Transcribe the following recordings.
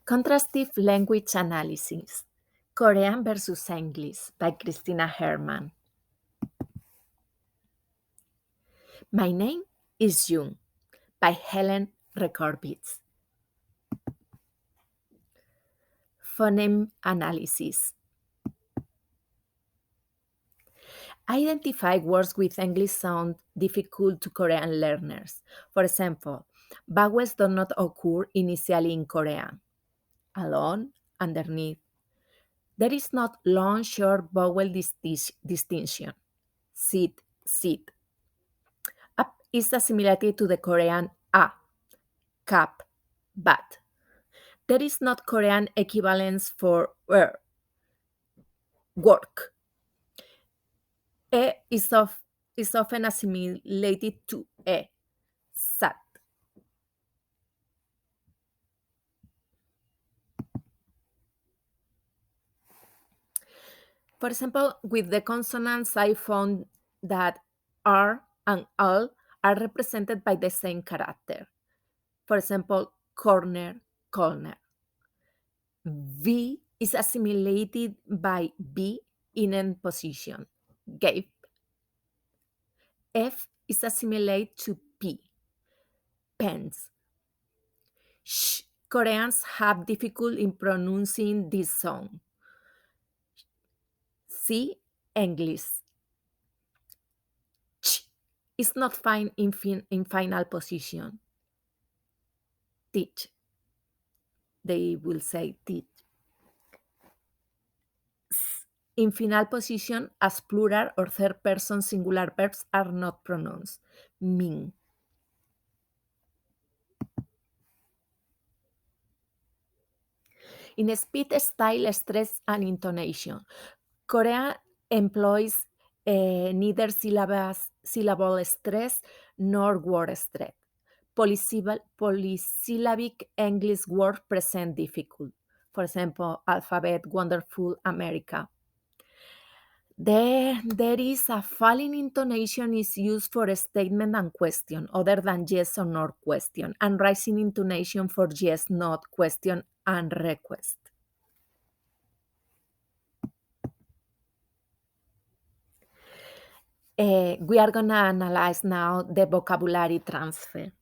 Contrastive Language Analysis, Korean versus English by Christina Herman. My name is Yoon by Helen Rekorvitz. Phoneme Analysis. Identify words with English sound difficult to Korean learners. For example, vowels do not occur initially in Korean. Alone, underneath. There is not long-short vowel distinction. Sit, sit. Up is assimilated to the Korean a, cap, bat. There is not Korean equivalence for work. E is often assimilated to sat. For example, with the consonants, I found that R and L are represented by the same character. For example, corner, corner. V is assimilated by B in end position, gave. F is assimilated to P, pens. Koreans have difficulty in pronouncing this sound. See English. Ch is not found in final position. Teach. They will say teach. In final position, as plural or third person singular verbs are not pronounced. Mean. In speed, style, stress, and intonation, Korea employs neither syllable stress nor word stress. Polysyllabic English words present difficult. For example, alphabet, wonderful, America. There is a falling intonation is used for a statement and question, other than yes or no question, and rising intonation for yes, not, question, and request. We are going to analyze now the vocabulary transfer.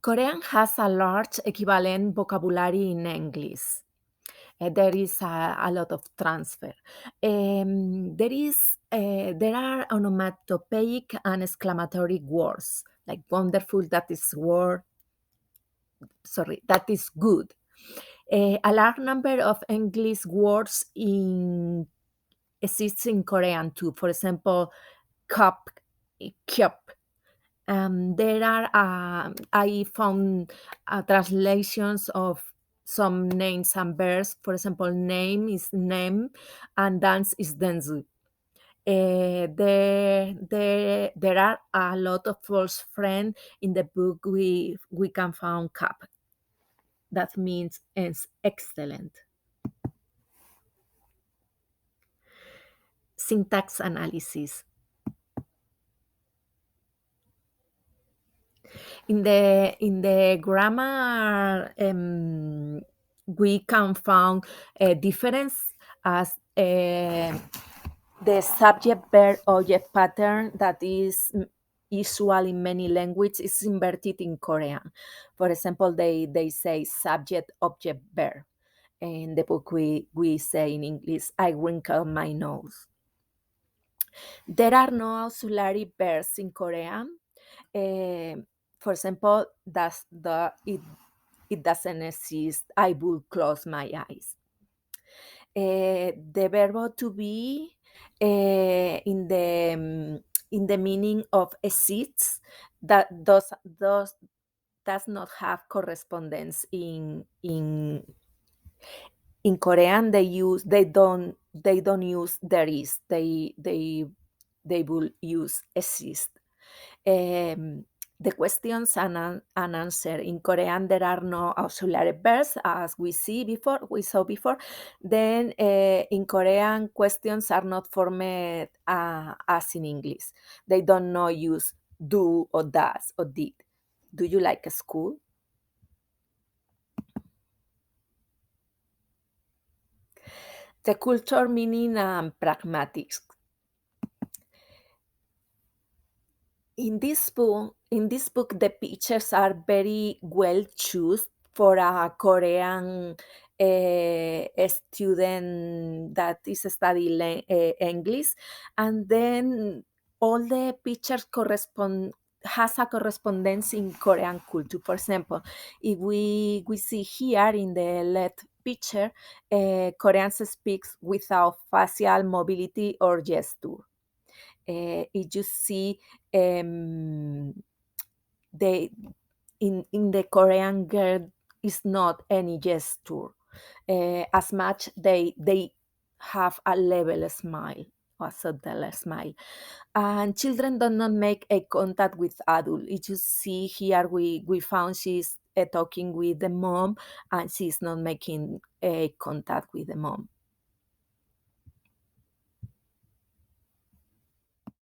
Korean has a large equivalent vocabulary in English. There is a lot of transfer. There are onomatopoeic and exclamatory words, like wonderful, that is good. A large number of English words exists in Korean too. For example, cup, cup. There are I found translations of some names and verbs. For example, name is nem and dance is denzu. There are a lot of false friends in the book. We can find cup. That means it's excellent. Syntax analysis. In the grammar, we can find a difference as the subject verb object pattern that is usual in many languages is inverted in Korean. For example, they say subject object verb. In the book, we say in English, I wrinkle my nose. There are no auxiliary verbs in Korean. For example, it doesn't exist. I will close my eyes. The verb to be in the meaning of exists that does not have correspondence in Korean. They don't use there is. They will use exist. The questions and answer in Korean, there are no auxiliary verbs as we saw before. Then in Korean, questions are not formed as in English. They don't know use do or does or did. Do you like school? The culture meaning and pragmatics. In this book the pictures are very well chosen for a Korean student that is studying English, and then all the pictures correspond has a correspondence in Korean culture. For example, if we see here in the left picture, Koreans speaks without facial mobility or gesture. If you see, um, the in the Korean girl is not any gesture. As much they have a level smile, a subtle smile, and children do not make a contact with adult. If you see here, we found she's talking with the mom, and she's not making a contact with the mom.